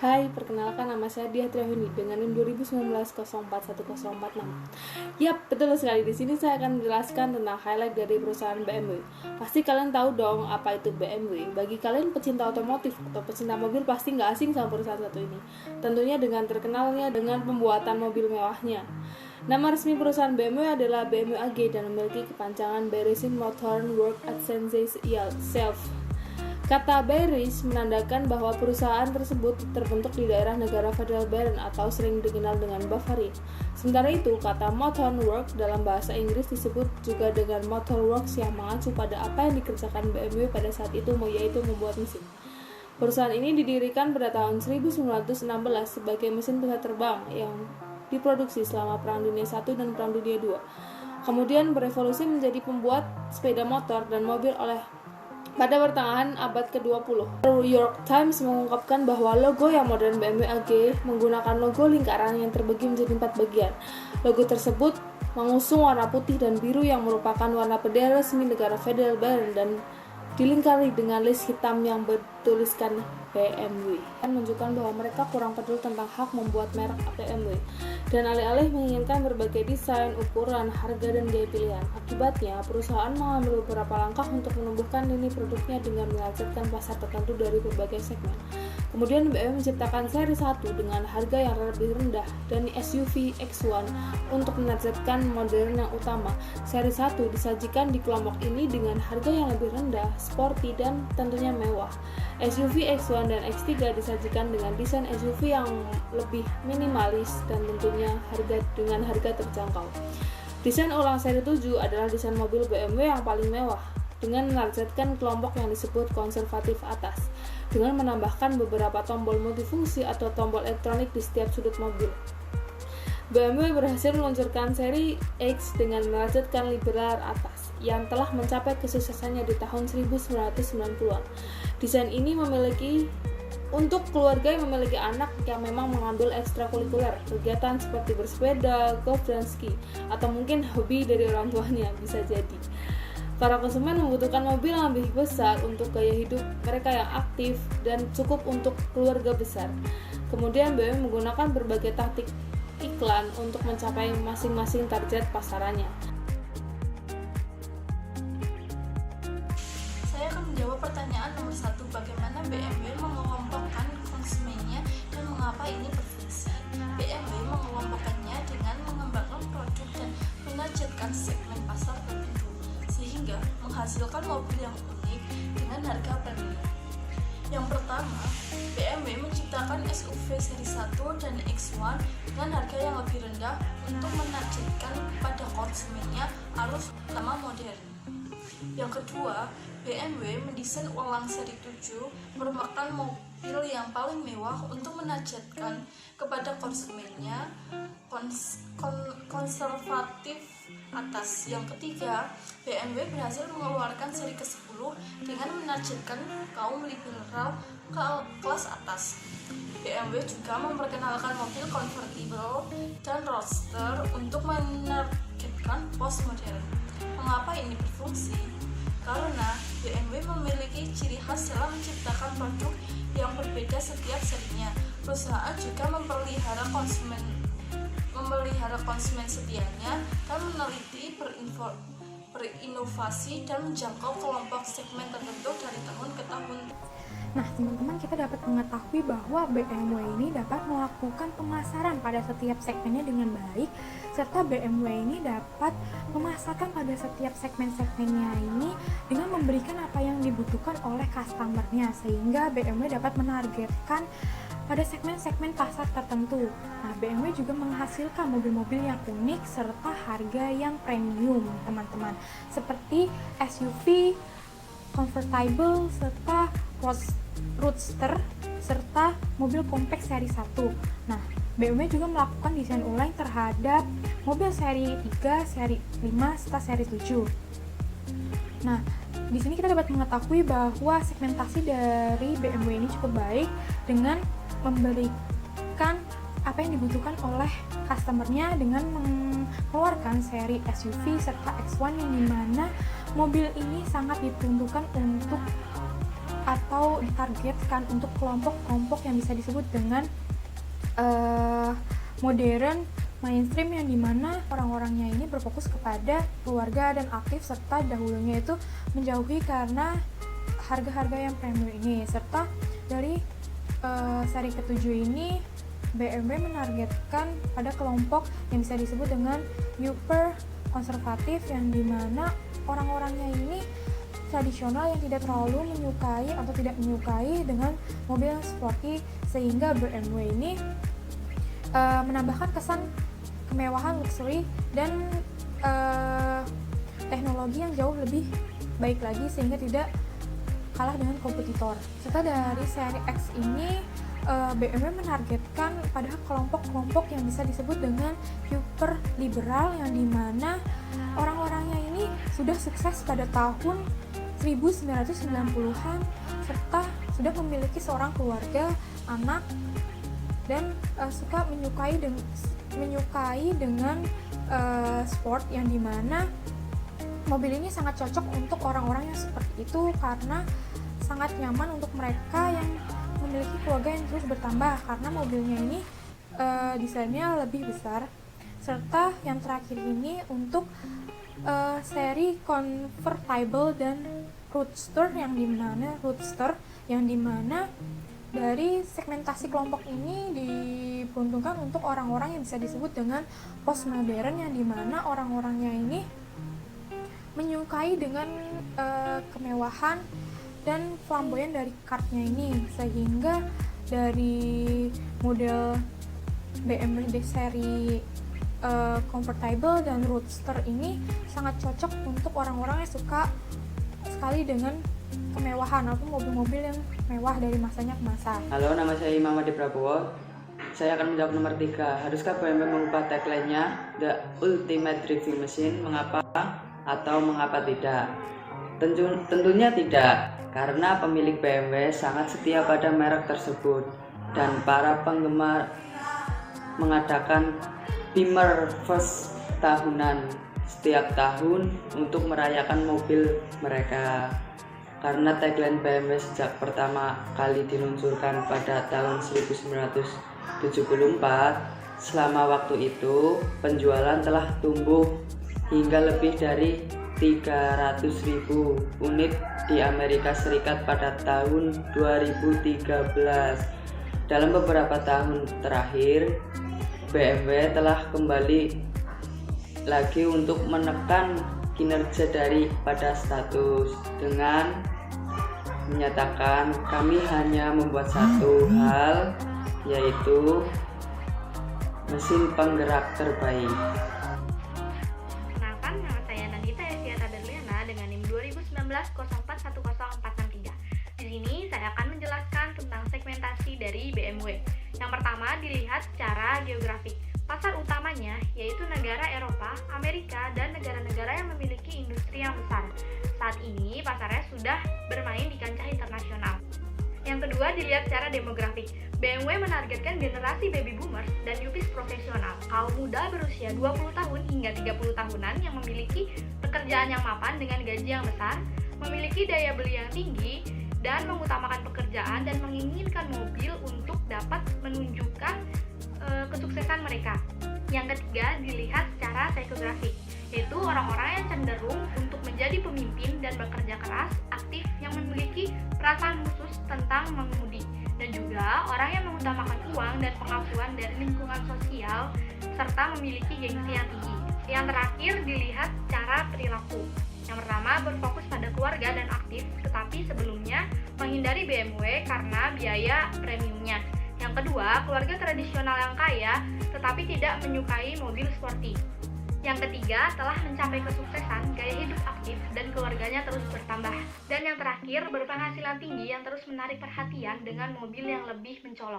Hai, perkenalkan nama saya Diah Triahuni dengan NIM 2019-041046. Yap, betul sekali. Di sini saya akan menjelaskan tentang highlight dari perusahaan BMW. Pasti kalian tahu dong apa itu BMW. Bagi kalian pecinta otomotif atau pecinta mobil pasti nggak asing sama perusahaan satu ini. Tentunya dengan terkenalnya dengan pembuatan mobil mewahnya. Nama resmi perusahaan BMW adalah BMW AG dan memiliki kepanjangan Beirisch Motoren Works AG Self. Kata Beirisch menandakan bahwa perusahaan tersebut terbentuk di daerah negara Federal Bern atau sering dikenal dengan Bavaria. Sementara itu, kata Motoren Works dalam bahasa Inggris disebut juga dengan Motor Works yang mengacu pada apa yang dikerjakan BMW pada saat itu, yaitu membuat mesin. Perusahaan ini didirikan pada tahun 1916 sebagai mesin pesawat terbang yang diproduksi selama Perang Dunia I dan Perang Dunia II. Kemudian berevolusi menjadi pembuat sepeda motor dan mobil pada pertengahan abad ke-20. New York Times mengungkapkan bahwa logo yang modern BMW AG menggunakan logo lingkaran yang terbagi menjadi 4 bagian. Logo tersebut mengusung warna putih dan biru yang merupakan warna bendera resmi negara Federal Bern dan dilingkari dengan list hitam yang bertuliskan BMW. Menunjukkan bahwa mereka kurang peduli tentang hak membuat merek BMW dan alih-alih menginginkan berbagai desain, ukuran, harga, dan gaya pilihan. Akibatnya, perusahaan mengambil beberapa langkah untuk menumbuhkan lini produknya dengan menargetkan pasar tertentu dari berbagai segmen. Kemudian BMW menciptakan seri 1 dengan harga yang lebih rendah dan SUV X1 untuk menargetkan model yang utama. Seri 1 disajikan di kelompok ini dengan harga yang lebih rendah, sporty, dan tentunya mewah. SUV X1 dan X3 disajikan dengan desain SUV yang lebih minimalis dan tentunya dengan harga terjangkau. Desain ulang seri 7 adalah desain mobil BMW yang paling mewah dengan menargetkan kelompok yang disebut konservatif atas dengan menambahkan beberapa tombol multifungsi atau tombol elektronik di setiap sudut mobil. BMW berhasil meluncurkan seri X dengan menargetkan liberal atas yang telah mencapai kesuksesannya di tahun 1990-an. Desain ini memiliki untuk keluarga yang memiliki anak yang memang mengambil ekstrakurikuler, kegiatan seperti bersepeda, golf, dan ski, atau mungkin hobi dari orang tuanya bisa jadi. Para konsumen membutuhkan mobil yang lebih besar untuk gaya hidup mereka yang aktif dan cukup untuk keluarga besar. Kemudian BMW menggunakan berbagai taktik iklan untuk mencapai masing-masing target pasarannya. Saya akan menjawab pertanyaan nomor 1, bagaimana BMW mengelompokkan konsumennya dan mengapa ini berfungsi. BMW mengelompokkannya dengan mengembangkan produk dan menargetkan segmen pasar tertentu, sehingga menghasilkan mobil yang unik dengan harga premium. Yang pertama, BMW menciptakan SUV seri 1 dan X1 dengan harga yang lebih rendah untuk menargetkan pada konsumennya arus utama modern. Yang kedua, BMW mendesain ulang seri 7 merupakan mobil yang paling mewah untuk menargetkan kepada konsumennya konservatif atas. Yang ketiga, BMW berhasil mengeluarkan seri ke-10 dengan menargetkan kaum liberal kelas atas. BMW juga memperkenalkan mobil convertible dan roadster untuk menargetkan postmodern. Mengapa ini berfungsi? Karena BMW memiliki ciri khas dalam menciptakan produk yang berbeda setiap serinya. Perusahaan juga memelihara konsumen setianya dan meneliti, berinovasi, dan menjangkau kelompok segmen tertentu dari tahun ke tahun. Nah, teman-teman, kita dapat mengetahui bahwa BMW ini dapat melakukan pemasaran pada setiap segmennya dengan baik, serta BMW ini dapat memasarkan pada setiap segmen-segmennya ini dengan memberikan apa yang dibutuhkan oleh customernya, sehingga BMW dapat menargetkan pada segmen-segmen pasar tertentu. Nah, BMW juga menghasilkan mobil-mobil yang unik serta harga yang premium, teman-teman, seperti SUV, convertible, serta roadster, serta mobil compact seri 1. Nah, BMW juga melakukan desain ulang terhadap mobil seri 3, seri 5, serta seri 7. Nah, di sini kita dapat mengetahui bahwa segmentasi dari BMW ini cukup baik dengan memberikan apa yang dibutuhkan oleh customernya dengan mengeluarkan seri SUV serta X1 yang dimana mobil ini sangat diperuntukkan untuk atau ditargetkan untuk kelompok-kelompok yang bisa disebut dengan modern mainstream, yang dimana orang-orangnya ini berfokus kepada keluarga dan aktif, serta dahulunya itu menjauhi karena harga-harga yang premium ini. Serta dari seri ketujuh ini BMW menargetkan pada kelompok yang bisa disebut dengan hyper konservatif, yang dimana orang-orangnya ini tradisional yang tidak terlalu menyukai atau tidak menyukai dengan mobil yang sporty, sehingga BMW ini menambahkan kesan kemewahan, luxury, dan teknologi yang jauh lebih baik lagi sehingga tidak kalah dengan kompetitor. Serta dari seri X ini BMW menargetkan pada kelompok-kelompok yang bisa disebut dengan hyper liberal, yang dimana orang-orangnya ini sudah sukses pada tahun 1990-an serta sudah memiliki seorang keluarga, anak, dan suka menyukai dengan sport, yang dimana mobil ini sangat cocok untuk orang-orang yang seperti itu karena sangat nyaman untuk mereka yang memiliki keluarga yang terus bertambah, karena mobilnya ini desainnya lebih besar. Serta yang terakhir ini untuk seri convertible dan roadster, yang dimana dari segmentasi kelompok ini diperuntukkan untuk orang-orang yang bisa disebut dengan postmodern, yang dimana orang-orangnya ini menyukai dengan kemewahan dan flamboyan dari kartnya ini, sehingga dari model BMW seri convertible dan roadster ini sangat cocok untuk orang-orang yang suka sekali dengan kemewahan atau mobil-mobil yang mewah dari masanya ke masa. Halo, nama saya Imam Adi Prabowo. Saya akan menjawab nomor 3. Haruskah BMW mengubah tagline-nya The Ultimate Driving Machine? Mengapa atau mengapa tidak? Tentunya tidak, karena pemilik BMW sangat setia pada merek tersebut dan para penggemar mengadakan Beamer Fest tahunan setiap tahun untuk merayakan mobil mereka. Karena tagline BMW sejak pertama kali diluncurkan pada tahun 1974, selama waktu itu penjualan telah tumbuh hingga lebih dari 300.000 unit di Amerika Serikat pada tahun 2013. Dalam beberapa tahun terakhir, BMW telah kembali lagi untuk menekan kinerja daripada status dengan menyatakan kami hanya membuat satu hal, yaitu mesin penggerak terbaik. Kenalkan, nama saya Nandita Eviata Berliana dengan NIM 2019-041043. Di sini saya akan menjelaskan tentang segmentasi dari BMW. Yang pertama, dilihat secara geografik. Pasar utamanya yaitu negara Eropa, Amerika, dan negara-negara yang memiliki industri yang besar. Saat ini pasarnya sudah bermain di kancah internasional. Yang kedua, dilihat secara demografik. BMW menargetkan generasi baby boomers dan yuppies profesional, kaum muda berusia 20 tahun hingga 30 tahunan yang memiliki pekerjaan yang mapan dengan gaji yang besar, memiliki daya beli yang tinggi, dan mengutamakan pekerjaan dan menginginkan mobil untuk dapat menunjukkan kesuksesan mereka. Yang ketiga, dilihat secara psikografik, yaitu orang-orang yang cenderung untuk menjadi pemimpin dan bekerja keras, aktif, yang memiliki perasaan khusus tentang mengemudi, dan juga orang yang mengutamakan uang dan pengakuan dari lingkungan sosial, serta memiliki gengsi yang tinggi. Yang terakhir, dilihat secara perilaku. Yang pertama, berfokus pada keluarga dan aktif, tetapi sebelumnya menghindari BMW karena biaya premiumnya. Yang kedua, keluarga tradisional yang kaya, tetapi tidak menyukai mobil sporty. Yang ketiga, telah mencapai kesuksesan, gaya hidup aktif, dan keluarganya terus bertambah. Dan yang terakhir, berpenghasilan tinggi yang terus menarik perhatian dengan mobil yang lebih mencolok.